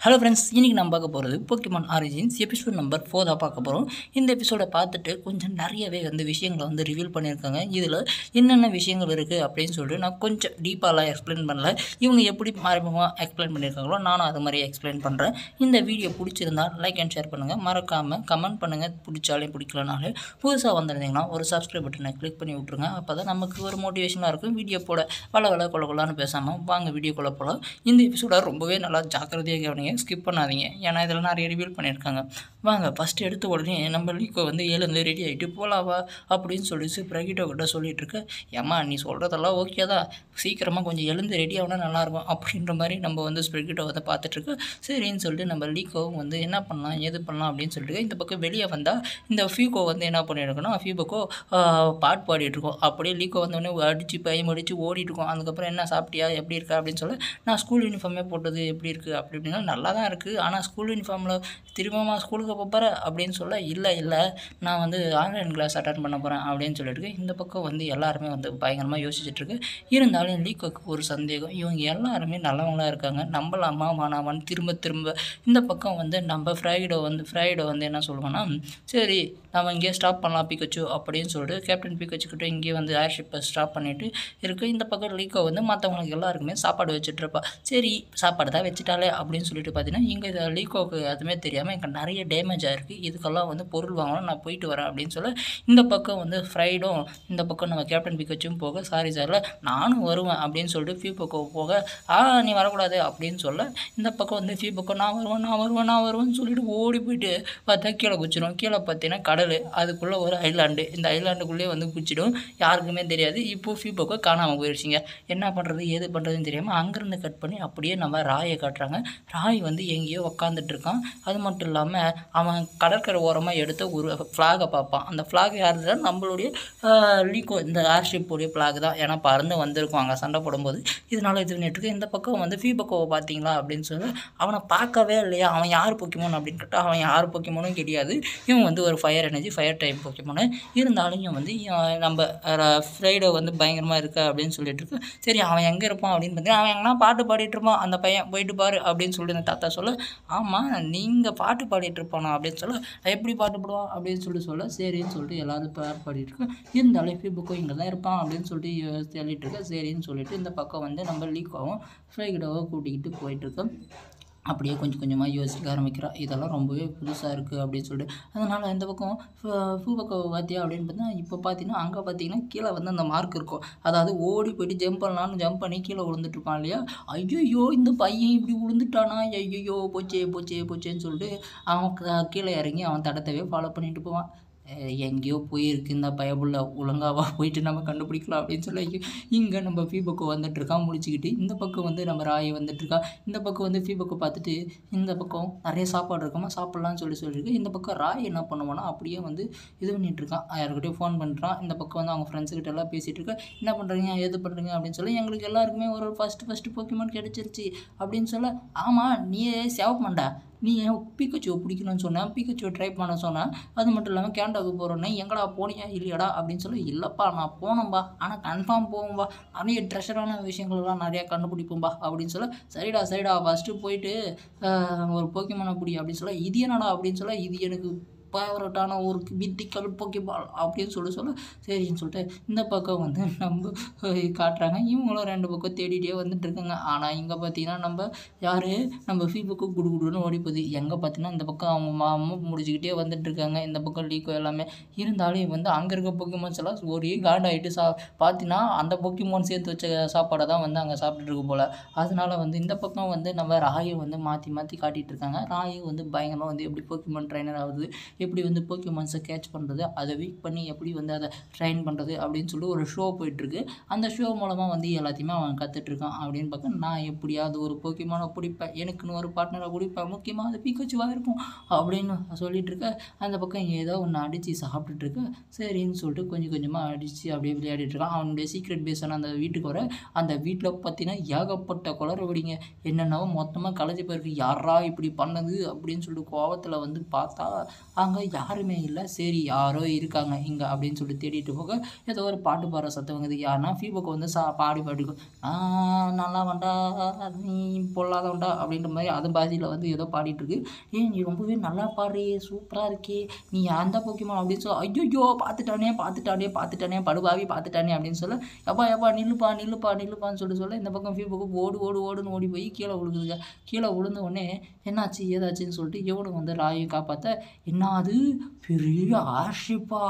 Hello friends, இன்றைக்கி நம்ம பார்க்க போகிறது போக்கிமான் ஆரிஜின்ஸ் எபிசோட் நம்பர் 4 தான் பார்க்க போகிறோம். இந்த எபிசோடை பார்த்துட்டு கொஞ்சம் நிறையவே விஷயங்களை ரிவீல் பண்ணியிருக்காங்க. இதில் என்னென்ன விஷயங்கள் இருக்குது அப்படின்னு சொல்லிட்டு நான் கொஞ்சம் டீப்பாலாம் எக்ஸ்பிளைன் பண்ணல. இவங்க எப்படி மறைமுகமாக எக்ஸ்பிளைன் பண்ணியிருக்காங்களோ நானும் அது மாதிரி எக்ஸ்பிளைன் பண்ணுறேன். இந்த வீடியோ பிடிச்சிருந்தால் லைக் அண்ட் ஷேர் பண்ணுங்கள், மறக்காமல் கமெண்ட் பண்ணுங்கள். பிடிச்சாலே பிடிக்கலனாலே புதுசாக வந்திருந்தீங்கன்னா ஒரு சப்ஸ்கிரைப் பட்டனை கிளிக் பண்ணி விட்ருங்க. அப்போ தான் நமக்கு ஒரு மோட்டிவேஷனாக இருக்கும். வீடியோ போட கொள்ளலான்னு பேசாமல் வாங்க வீடியோக்குள்ளே போகலாம். இந்த எபிசோட ரொம்பவே நல்லா ஜாக்கிரதையாக கவனிங்க, ஸ்கிப் பண்ணாதீங்க. ஏன்னா இதில் நிறைய ரிவீல் பண்ணியிருக்காங்க. வாங்க ஃபஸ்ட்டு எடுத்த உடனே நம்ம லீக்கோ எழுந்து ரெடி ஆகிட்டு போகலாவா அப்படின்னு சொல்லிட்டு பிரகிட்டோ கிட்ட சொல்லிட்டு இருக்க. ஏம்மா நீ சொல்கிறதெல்லாம் ஓகே தான், சீக்கிரமாக கொஞ்சம் எழுந்து ரெடி ஆகினா நல்லாயிருக்கும் அப்படின்ற மாதிரி நம்ம ஸ்பிரிகிட்டோ பார்த்துட்ருக்க. சரின்னு சொல்லிட்டு நம்ம லீக்கோவும் என்ன பண்ணலாம் எது பண்ணலாம் அப்படின்னு சொல்லிட்டு இந்த பக்கம் வெளியே வந்தால் இந்த ஃபியூகோ என்ன பண்ணியிருக்கோன்னா ஃபியூபோக்கோ பாட்டு பாடிட்டுருக்கோம். அப்படியே லீக்கோ வந்தோடனே அடித்து பயம் அடித்து ஓடிட்டுருக்கோம். அதுக்கப்புறம் என்ன சாப்பிட்டியா எப்படி இருக்கா அப்படின்னு சொல்ல, நான் ஸ்கூல் யூனிஃபார்மே போட்டது எப்படி இருக்குது அப்படி இப்படின்னா நல்லா தான் இருக்குது, ஆனால் ஸ்கூல் யூனிஃபார்மில் திரும்பமா ஸ்கூலுக்கு போகிற அப்படின்னு சொல்ல, இல்லை நான் ஆன்லைன் கிளாஸ் அட்டன் பண்ண போகிறேன் அப்படின்னு சொல்லிட்டு இந்த பக்கம் எல்லாருமே பயங்கரமாக யோசிச்சுட்ருக்கு. இருந்தாலும் லீக்கோக்கு ஒரு சந்தேகம், இவங்க எல்லாருமே நல்லவங்களாக இருக்காங்க, நம்பலாமா வேணாமான்னு திரும்ப இந்த பக்கம் நம்ம ஃப்ரைடோ என்ன சொல்லுவோன்னா, சரி நம்ம இங்கேயே ஸ்டாப் பண்ணலாம் பிகச்சு அப்படின்னு சொல்லிட்டு கேப்டன் பிகச்சுக்கிட்ட இங்கேயே ஏர்ஷிப்பை ஸ்டாப் பண்ணிவிட்டு இருக்குது. இந்த பக்கம் லீக்கோ மற்றவங்களுக்கு எல்லாருக்குமே சாப்பாடு வச்சுட்ருப்பா. சரி சாப்பாடு தான் வச்சுட்டாலே அப்படின்னு சொல்லிட்டு பார்த்தீங்கன்னா இங்கே லீக்கோவுக்கு அதுவுமே தெரியாமல் எனக்கு நிறைய டேமேஜ் ஆகிருக்கு, இதுக்கெல்லாம் பொருள் வாங்கணும், நான் போயிட்டு வரேன் அப்படின்னு சொல்ல, இந்த பக்கம் ஃப்ரைடும் இந்த பக்கம் நம்ம கேப்டன் பிகச்சும் போக, சாரி சாரில் நானும் வருவேன் அப்படின்னு சொல்லிட்டு ஃபியூபோக்கோ போக, நீ வரக்கூடாது அப்படின்னு சொல்ல, இந்த பக்கம் ஃபியூபோக்கோ நான் வருவேன்னு சொல்லிட்டு ஓடி போயிட்டு பார்த்தா கீழே குச்சிடும். கீழே பார்த்தீங்கன்னா கடல், அதுக்குள்ளே ஒரு ஐலாண்டு, இந்த ஐலாண்டுக்குள்ளேயே குச்சிடும், யாருக்குமே தெரியாது. இப்போது ஃபியூபோக்கோ காணாமல் போயிடுச்சிங்க. என்ன பண்ணுறது ஏது பண்ணுறதுன்னு தெரியாமல் அங்கேருந்து கட் பண்ணி அப்படியே நம்ம ராயை காட்டுறாங்க. ராய் எங்கேயோ உக்காந்துட்ருக்கான். அது மட்டும் இல்லாமல் அவன் கடற்கரை ஓரமாக எடுத்த ஒரு ஃப்ளாகை பார்ப்பான். அந்த ஃப்ளாக் யாருன்னா நம்மளுடைய லீக்கோ இந்த ஏர்ஷிப்போடைய ஃப்ளாக் தான். ஏன்னா பறந்து வந்திருக்கும் அங்கே சண்டை போடும்போது, இதனால இது பண்ணிட்டுருக்கு. இந்த பக்கம் ஃபியூபோக்கோவை பார்த்தீங்களா அப்படின்னு சொல்லி, அவனை பார்க்கவே இல்லையா, அவன் யார் போக்கிமோன் அப்படின்னு கேட்டால் அவன் யார் போக்கிமோனும் கிடையாது. இவன் ஒரு ஃபயர் எனர்ஜி ஃபயர் டைப் போக்கிமோனு. இருந்தாலும் இவன் நம்ம ஃப்ரைடோ பயங்கரமாக இருக்கா அப்படின்னு சொல்லிட்டு இருக்கு. சரி அவன் எங்கே இருப்பான் அப்படின்னு பார்த்தீங்கன்னா, அவன் எங்கன்னா பாட்டு பாடிட்டு இருப்பான், அந்த பையன் போயிட்டு பாரு அப்படின்னு சொல்லிட்டு அந்த தாத்தா சொல்ல, ஆமாம் நீங்கள் பாட்டு பாடிட்டு இருப்பானா அப்படின்னு சொல்ல, எப்படி பாட்டு பாடுவான் அப்படின்னு சொல்ல, சரின்னு சொல்லிட்டு எல்லோரும் பாட்டு பாடிட்டு இருக்கோம். இருந்தாலும் ஃபியூபோக்கோ இங்கே தான் இருப்பான் அப்படின்னு சொல்லிட்டு சொல்லிட்டு இருக்க. சரின்னு சொல்லிட்டு இந்த பக்கம் நம்ம லீக்கோவும் ஃப்ரைடோவை கூட்டிக்கிட்டு போயிட்டுருக்கோம். அப்படியே கொஞ்சம் கொஞ்சமாக யோசிக்க ஆரம்பிக்கிறா, இதெல்லாம் ரொம்பவே புதுசாக இருக்குது அப்படின்னு சொல்லிட்டு. அதனால் இந்த பக்கம் ஃபியூபோக்கோ பார்த்தியா அப்படின்னு பார்த்தீங்கன்னா, இப்போ பார்த்தீங்கன்னா அங்கே பார்த்தீங்கன்னா கீழே அந்த மார்க் இருக்கும். அதாவது ஓடி போயிட்டு ஜம்ப் பண்ணலான்னு ஜம்ப் பண்ணி கீழே விழுந்துட்டுருப்பான் இல்லையா, ஐயோ இந்த பையன் இப்படி விழுந்துட்டானா, ஐயோ போச்சேன்னு சொல்லிட்டு அவன் கீழே இறங்கி அவன் தடத்தவே ஃபாலோ பண்ணிட்டு போவான். எங்கேயோ போயிருக்கு இந்த பயபுள்ள, ஒழுங்காவா போயிட்டு நம்ம கண்டுபிடிக்கலாம் அப்படின்னு சொல்லி இங்கே நம்ம ஃபியூபோக்கோ வந்துட்டுருக்கான் முடிச்சுக்கிட்டு. இந்த பக்கம் நம்ம ராய் வந்துட்டுருக்கா. இந்த பக்கம் ஃபியூபோக்கோ பார்த்துட்டு இந்த பக்கம் நிறைய சாப்பாடு இருக்காமல் சாப்பிட்லான்னு சொல்லியிருக்கு. இந்த பக்கம் ராய் என்ன பண்ணுவானா அப்படியே இது பண்ணிகிட்ருக்கான், யாருக்கிட்டையும் ஃபோன் பண்ணுறான். இந்த பக்கம் அவங்க ஃப்ரெண்ட்ஸுக்கிட்ட எல்லாம் பேசிகிட்டு இருக்கா. என்ன பண்ணுறீங்க எது பண்ணுறீங்க அப்படின்னு சொல்லி, எங்களுக்கு எல்லாருக்குமே ஒரு ஃபஸ்ட்டு போக்கிமான் கிடச்சிருச்சு அப்படின்னு சொல்ல, ஆமாம் நீயே சேவ் பண்ணடா, நீ ஏன் பிகச்சுவை பிடிக்கணும்னு சொன்னேன், பிகச்சுவை ட்ரை பண்ண சொன்னேன், அது மட்டும் இல்லாமல் கேண்டாவுக்கு போகிறோன்னே எங்கடா போனியா இல்லையாடா அப்படின்னு சொல்லி, இல்லைப்பா நான் போனேன்பா, ஆனால் கன்ஃபார்ம் போவோம்பா, நிறைய ட்ரெஷரான விஷயங்கள்லாம் நிறையா கண்டுபிடிப்போம்பா அப்படின்னு சொல்ல, சரிடா ஃபஸ்ட்டு போயிட்டு ஒரு போக்கிமானை பிடி அப்படின்னு சொல்ல, இது என்னடா அப்படின்னு சொல்ல, இது எனக்கு ஃபேவரட்டான ஒரு மித்திக்கல் போக்கிபால் அப்படின்னு சொல்ல, சரின்னு சொல்லிட்டு இந்த பக்கம் நம்ம காட்டுறாங்க. இவங்களும் ரெண்டு பக்கம் தேடிட்டே வந்துட்டுருக்காங்க. ஆனால் இங்கே பார்த்தீங்கன்னா நம்ம ஃபியூபோக்கோ குடுன்னு ஓடி போகுது. எங்கே பார்த்தீங்கன்னா இந்த பக்கம் அவங்க மாமா முடிச்சுக்கிட்டே வந்துட்டுருக்காங்க. இந்த பக்கம் லீக்கோ எல்லாமே. இருந்தாலும் அங்கே இருக்க போக்கிமான்ஸ் எல்லாம் ஒரே காண்டாகிட்டு பார்த்தீங்கன்னா அந்த போக்கிமான் சேர்த்து வச்ச சாப்பாடை தான் அங்கே சாப்பிட்டுட்டு இருக்கு போல். அதனால இந்த பக்கம் நம்ம ராயை மாற்றி காட்டிகிட்டு இருக்காங்க. ராயும் பயங்கரமாக எப்படி போக்கிமான் ட்ரைனர் ஆகுது, எப்படி போக்கிமான்ஸை கேட்ச் பண்ணுறது, அதை வீக் பண்ணி எப்படி அதை ட்ரைன் பண்ணுறது அப்படின்னு சொல்லிட்டு ஒரு ஷோ போயிட்டுருக்கு. அந்த ஷோ மூலமாக எல்லாத்தையுமே அவன் கற்றுட்ருக்கான். அப்படின்னு பார்க்க, நான் எப்படியாவது ஒரு போக்கிமானை பிடிப்பேன், எனக்குன்னு ஒரு பார்ட்னரை பிடிப்பேன், முக்கியமாக அது பிகச்சுவாக இருக்கும் அப்படின்னு சொல்லிட்டு இருக்க. அந்த பக்கம் ஏதோ ஒன்று அடித்து சாப்பிட்டுட்ருக்க. சரின்னு சொல்லிட்டு கொஞ்சம் கொஞ்சமாக அடித்து அப்படியே விளையாடிட்டுருக்கான். அவனுடைய சீக்ரெட் பேஸான அந்த வீட்டுக்கு வர, அந்த வீட்டில் பார்த்தீங்கன்னா ஏகப்பட்ட குளறுபடிங்க, என்னென்னவோ மொத்தமாக கலைச்சி போயிருக்கு. யாரா இப்படி பண்ணது அப்படின்னு சொல்லிட்டு கோவத்தில் பார்த்தா அங்கே யாருமே இல்லை. சரி யாரோ இருக்காங்க இங்கே அப்படின்னு சொல்லிட்டு தேடிட்டு போக ஏதோ ஒரு பாட்டு பாடுற சத்தம் வந்தது. யாருன்னா ஃபீபோக்கு வந்து பாடி பாடிக்கும் நல்லா வேண்டா நீ பொல்லாதவன்டா அப்படின்ற மாதிரி அது பாதியில் வந்து ஏதோ பாடிட்டுருக்கு. நீ ரொம்பவே நல்லா பாடுறியே, சூப்பராக இருக்கே, நீ அந்த போக்கிமான் அப்படின்னு சொல்ல. ஐயோ பார்த்துட்டானே படுபாவி பார்த்துட்டானே அப்படின்னு சொல்ல, எப்பா நில்லுப்பான்னு சொல்ல இந்த பக்கம் ஃபீபோக்கு ஓடுன்னு ஓடி போய் கீழே விழுகுதுங்க. கீழே விழுந்த உடனே என்னாச்சு ஏதாச்சுன்னு சொல்லிட்டு இவனும் வந்து ராயும் காப்பாற்ற, என்ன அது பெரிய ஆர்ஷிப்பா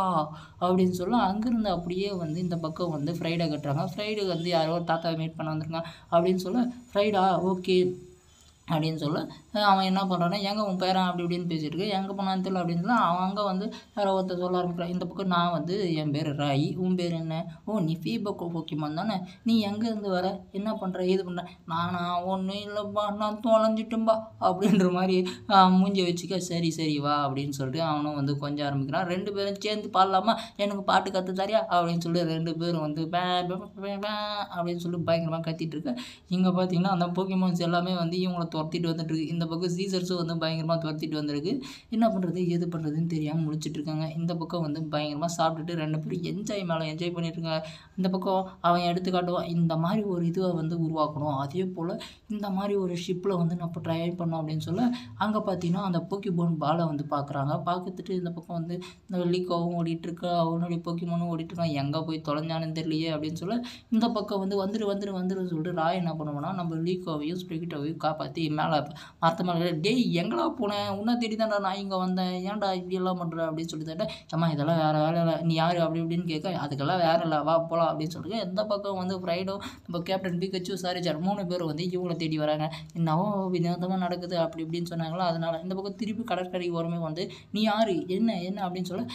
அப்படின்னு சொல்ல அங்கேருந்து அப்படியே வந்து இந்த பக்கம் வந்து ஃப்ரைடே கட்டுறாங்க. ஃப்ரைடே வந்து யாரோ ஒரு தாத்தாவை மீட் பண்ண வந்திருக்காங்க அப்படின்னு சொல்ல, ஃப்ரைடா ஓகே அப்படின்னு சொல்ல அவன் என்ன பண்ணுறான்னா, எங்கே உன் பேரன் அப்படி இப்படின்னு பேசிட்டு இருக்கு, எங்கே போனான்னு தெரியல அப்படின்னு சொல்ல அவன் அங்கே வந்து யாரோ ஒருத்தர் சொல்ல ஆரம்பிக்கிறான். இந்த பக்கம் நான் வந்து என் பேர் ராய், உன் பேர் என்ன, ஓ நீ ஃபீபோக்கு போக்கிமான் தானே, நீ எங்கேருந்து வர, என்ன பண்ணுற ஏது பண்ணுற, நானா ஒன்றும் இல்லைப்பா நான் தொலைஞ்சிட்டேன்பா அப்படின்ற மாதிரி மூஞ்சி வச்சுக்க. சரி வா அப்படின்னு சொல்லிட்டு அவனும் வந்து கொஞ்சம் ஆரம்பிக்கிறான். 2 பேரும் சேர்ந்து பாடலாமா, எனக்கு பாட்டு கற்று தரியா அப்படின்னு சொல்லி 2 பேரும் வந்து அப்படின்னு சொல்லி பயங்கரமாக கத்திட்டு இருக்க. இங்கே பார்த்தீங்கன்னா அந்த போக்கிமான்ஸ் எல்லாமே வந்து இவங்களை துரத்திட்டு வந்துட்டுருக்கு. இந்த பக்கம் சீசர்ஸும் வந்து பயங்கரமாக துரத்திட்டு வந்திருக்கு. என்ன பண்ணுறது ஏது பண்ணுறதுன்னு தெரியாமல் முடிச்சுட்டு இருக்காங்க. இந்த பக்கம் வந்து பயங்கரமாக சாப்பிட்டுட்டு 2 பேரும் என்ஜாய் பண்ணிட்டு இருக்காங்க. இந்த பக்கம் அவன் எடுத்து காட்டுவான், இந்த மாதிரி ஒரு இதுவை வந்து உருவாக்கணும், அதே போல் இந்த மாதிரி ஒரு ஷிப்பில் வந்து நான் இப்போ ட்ரை பண்ணோம் அப்படின்னு சொல்ல அங்கே பார்த்தீங்கன்னா அந்த போக்கிமான் பாலை வந்து பார்க்குறாங்க. பார்த்துட்டு இந்த பக்கம் வந்து இந்த லீக்காவும் ஓடிட்டுருக்கா, அவனுடைய போக்கிமானும் ஓடிட்டுருக்கான், எங்கே போய் தொலைஞ்சானு தெரியலையே அப்படின்னு சொல்ல இந்த பக்கம் வந்து வந்துருன்னு சொல்லிட்டு ராய் என்ன பண்ணுவோன்னா நம்ம லீக்காவையும் ஸ்பிரிகிட்டாவையும் காப்பாற்றி மேலே மற்ற மேலே, டேய் எங்கடா போனேன், உன்னை தேடி தான்டா நான் இங்கே வந்தேன், ஏன்டா இப்படியெல்லாம் பண்ணுற அப்படின்னு சொல்லி தாண்டா, அம்மா இதெல்லாம் வேறு வேலை இல்லை, நீ யார் அப்படி இப்படின்னு கேட்க, அதுக்கெல்லாம் வேறு இல்லை வா போகலாம் அப்படின்னு சொல்லிட்டு எந்த பக்கம் வந்து ஃப்ரைடோ நம்ம கேப்டன் பிகச்சு சாரிஜார் 3 பேரும் வந்து இவங்களை தேடி வராங்க. என்னவோ வினோதமாக நடக்குது அப்படி இப்படின்னு சொன்னாங்களோ அதனால் இந்த பக்கம் திருப்பி கடற்கரை ஓரமே வந்து நீ யார் என்ன அப்படின்னு சொல்ல,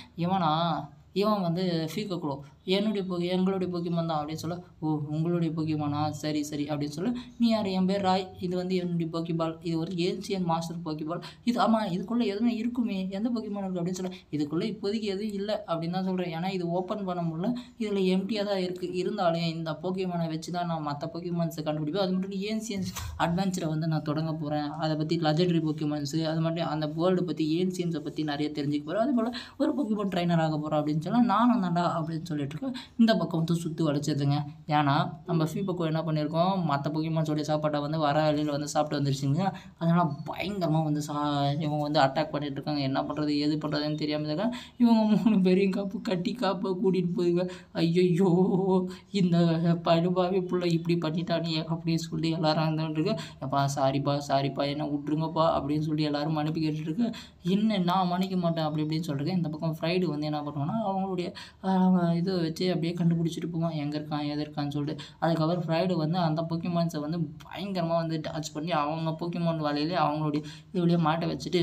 இவன் வந்து ஃபீகோக்ளோ எங்களுடைய போக்கிமான் தான் அப்படின்னு சொல்ல, ஓ உங்களுடைய போக்கிமானா சரி அப்படின்னு சொல்ல, நீ யார், என் பேர் ராய், இது வந்து என்னுடைய போக்கிபால், இது ஒரு ஏன்சியன் மாஸ்டர் போக்கிபால், இது ஆமாம் இதுக்குள்ளே எதுவுமே இருக்குமே, எந்த போக்கிமான் இருக்குது அப்படின்னு சொல்ல, இதுக்குள்ளே இப்போதைக்கு எதுவும் இல்லை அப்படின்னு தான் சொல்கிறேன், ஏன்னா இது ஓப்பன் பண்ண முடியல, இதில் எம்டியாக தான் இருக்குது, இருந்தாலும் இந்த போக்கிமானை வச்சு தான் நான் மற்ற போக்கிமான்ஸை கண்டுபிடிப்பேன், அது மட்டும் ஏன்சியன்ஸ் அட்வென்ச்சரை வந்து நான் தொடங்க போகிறேன், அதை பற்றி லெஜெண்டரி போக்கிமான்ஸு அது மட்டும் அந்த வேர்ல்டு பற்றி ஏன்சியன்ஸை பற்றி நிறைய தெரிஞ்சுக்க போகிறேன், அதே போல் ஒரு போக்கிமான் ட்ரைனர் ஆக போகிறோம் அப்படின்னு சொன்னால் நானும் தாண்டா அப்படின்னு சொல்லிட்டு இந்த பக்கம் வந்து சுற்றி வளைச்சதுங்க. ஏன்னா நம்ம ஃபீபோக்கோ என்ன பண்ணியிருக்கோம், மற்ற போக்கிமான்ஸோடைய சாப்பாட்டை வந்து வர வழியில் வந்து சாப்பிட்டு வந்துருச்சுங்க. அதனால் பயங்கரமாக வந்து இவங்க வந்து அட்டாக் பண்ணிட்டு இருக்காங்க. என்ன பண்ணுறது ஏது பண்ணுறதுன்னு தெரியாமல் இருக்காங்க. இவங்க 3 பேரையும் காப்பை கூட்டிகிட்டு போதுங்க. ஐயோ இந்த படுபாவி புள்ள இப்படி பண்ணிட்டானே அப்படின்னு சொல்லி எல்லாரும் வந்துருக்கு. எப்பா சாரிப்பா என்ன விட்ருங்கப்பா அப்படின்னு சொல்லி எல்லாரும் மன்னிப்பு கேட்டுருக்கு. என்ன நான் மன்னிக்க மாட்டேன் அப்படி இப்படின்னு சொல்லிட்டு இந்த பக்கம் ஃப்ரைடு வந்து என்ன பண்ணுவோன்னா அவங்களுடைய இதை வச்சு அப்படியே கண்டுபிடிச்சிட்டு போவான் எங்கே இருக்கான் எது இருக்கான்னு சொல்லிட்டு. அதுக்கப்புறம் ஃப்ரைடு வந்து அந்த போக்கிமான்ஸை வந்து பயங்கரமாக வந்து டாச் பண்ணி அவங்க போக்கிமான் வலையிலே அவங்களுடைய இதுலேயே மாட்ட வச்சுட்டு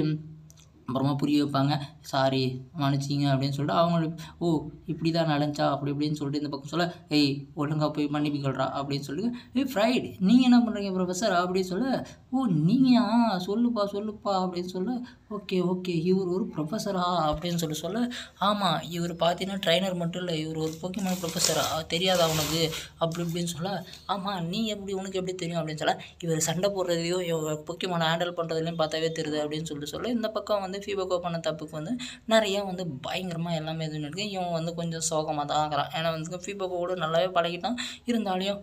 அப்புறமா புரிய வைப்பாங்க. சாரி மன்னிச்சிங்க அப்படின்னு சொல்லிட்டு அவங்களுக்கு ஓ இப்படி தான் நடந்துச்சா அப்படி இப்படின்னு சொல்லிட்டு இந்த பக்கம் சொல்ல, ஏய் ஒழுங்காக போய் மன்னிப்புகள்றா அப்படின்னு சொல்லிட்டு, ஃப்ரைட் நீங்கள் என்ன பண்ணுறீங்க ப்ரொஃபஸர் அப்படின்னு சொல்ல, ஓ நீங்கள் சொல்லுப்பா அப்படின்னு சொல்ல, ஓகே இவர் ஒரு ப்ரொஃபஸரா அப்படின்னு சொல்ல, ஆமாம் இவர் பார்த்தீங்கன்னா ட்ரைனர் மட்டும் இல்லை, இவர் ஒரு போக்கிமான் ப்ரொஃபஸரா தெரியாதா உனக்கு அப்படி இப்படின்னு சொல்ல, ஆமாம் நீ உனக்கு எப்படி தெரியும் அப்படின்னு சொல்ல, இவர் சண்டை போடுறதையும் இவர் போக்கிமானை ஹேண்டில் பண்ணுறதுலையும் பார்த்தாவே தெரியுது அப்படின்னு சொல்ல இந்த பக்கம் வந்து ஃபீபோக்கோ பண்ண தப்புக்கு வந்து நிறைய வந்து பயங்கரமாக எல்லாமே எதுவும் இருக்குது. இவன் வந்து கொஞ்சம் சோகமாக தான் ஆகிறான். ஏன்னா வந்து ஃபீபோக்கோட நல்லாவே பழகிட்டான், இருந்தாலும்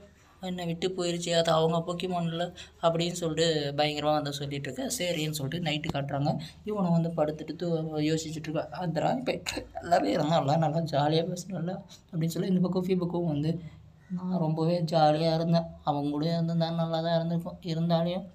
என்னை விட்டு போயிடுச்சு அது அவங்க போக்கிமானில் அப்படின்னு சொல்லிட்டு பயங்கரமாக வந்து சொல்லிட்டு இருக்க. சரின்னு சொல்லிட்டு நைட்டு காட்டுறாங்க. இவனை வந்து படுத்துட்டு யோசிச்சுட்டு இருக்கா. அதரா இப்போ நல்லாவே இருந்தான், நல்லா ஜாலியாக பேசுனால அப்படின்னு சொல்லி இந்த பக்கம் ஃபீபோக்கும் வந்து நான் ரொம்பவே ஜாலியாக இருந்தேன், அவங்க கூட இருந்திருந்தேன் நல்லா தான் இருந்திருக்கும், இருந்தாலும்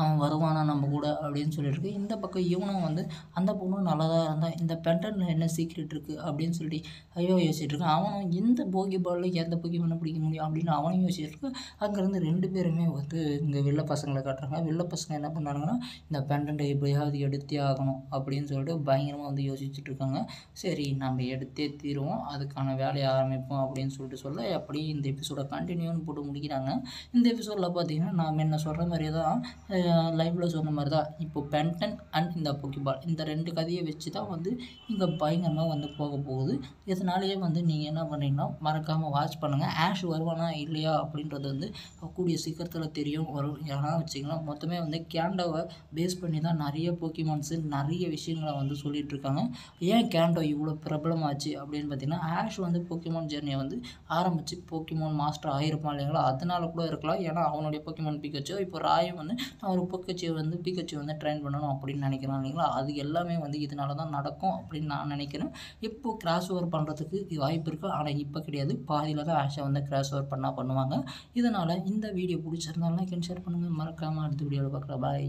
அவன் வருவானா நம்ம கூட அப்படின்னு சொல்லிட்டு இந்த பக்கம் இவனும் வந்து அந்த பொண்ணும் நல்லா தான் இருந்தான், இந்த பெண்டனில் என்ன சீக்ரெட் இருக்குது அப்படின்னு சொல்லிட்டு யோசிச்சுட்டு இருக்கான். அவனும் இந்த போகி பாலில் எந்த போக்கிமானை பிடிக்க முடியும் அப்படின்னு அவனையும் யோசிச்சுட்டு இருக்கான். அங்கேருந்து 2 பேருமே வந்து இங்கே வெள்ளை பசங்களை காட்டுறாங்க. வெள்ளை பசங்க என்ன பண்ணாங்கன்னா இந்த பெண்டன்ட்டை எப்படியாவது எடுத்தே ஆகணும் அப்படின்னு சொல்லிட்டு பயங்கரமாக வந்து யோசிச்சுட்டு இருக்காங்க. சரி நம்ம எடுத்தே தீருவோம், அதுக்கான வேலையை ஆரம்பிப்போம் அப்படின்னு சொல்ல அப்படியே இந்த எபிசோட கண்டினியூன்னு போட்டு முடிக்கிறாங்க. இந்த எபிசோடில் பார்த்தீங்கன்னா நான் என்ன சொல்கிற மாதிரியே தான் லைவில் சொன்ன மாதிரி தான் இப்போ பென்டன் அண்ட் இந்த போக்கிபால் இந்த 2 கதையை வச்சு தான் வந்து இங்கே பயங்கரமாக வந்து போக போகுது. இதனாலேயே வந்து நீங்கள் என்ன பண்ணுறீங்கன்னா மறக்காமல் வாட்ச் பண்ணுங்கள். ஆஷ் வருவானா இல்லையா அப்படின்றது வந்து கூடிய சீக்கிரத்தில் தெரியும் வரும். ஏன்னா வச்சிங்கன்னா மொத்தமே வந்து கேண்டோவை பேஸ் பண்ணி தான் நிறைய போக்கிமான்ஸு நிறைய விஷயங்களை வந்து சொல்லிகிட்டு இருக்காங்க. ஏன் கேண்டோ இவ்வளோ பிரபலமாச்சு அப்படின்னு பார்த்தீங்கன்னா ஆஷ் வந்து போக்கிமான் ஜெர்னியை வந்து ஆரம்பித்து போக்கிமான் மாஸ்டர் ஆகிருப்பான் இல்லைங்களா, அதனால கூட இருக்கலாம். ஏன்னா அவனுடைய போக்கிமான் பிகச்சு இப்போ ராயும் வந்து நான் ஒரு பிகச்சு வந்து ட்ரெயின் பண்ணணும் அப்படின்னு நினைக்கிறேன் இல்லைங்களா, அது எல்லாமே வந்து இதனால தான் நடக்கும் அப்படின்னு நான் நினைக்கிறேன். இப்போது கிராஸ் ஓவர் பண்ணுறதுக்கு வாய்ப்பு இருக்குது, ஆனால் இப்போ கிடையாது. பாதியில் தான் ஆஷை வந்து கிராஸ் ஓவர் பண்ணுவாங்க. இதனால் இந்த வீடியோ பிடிச்சிருந்தாலும் லைக் அண்ட் ஷேர் பண்ணுங்கள். மறக்காமல் அடுத்த வீடியோவில் பார்க்கலாம். பாய்.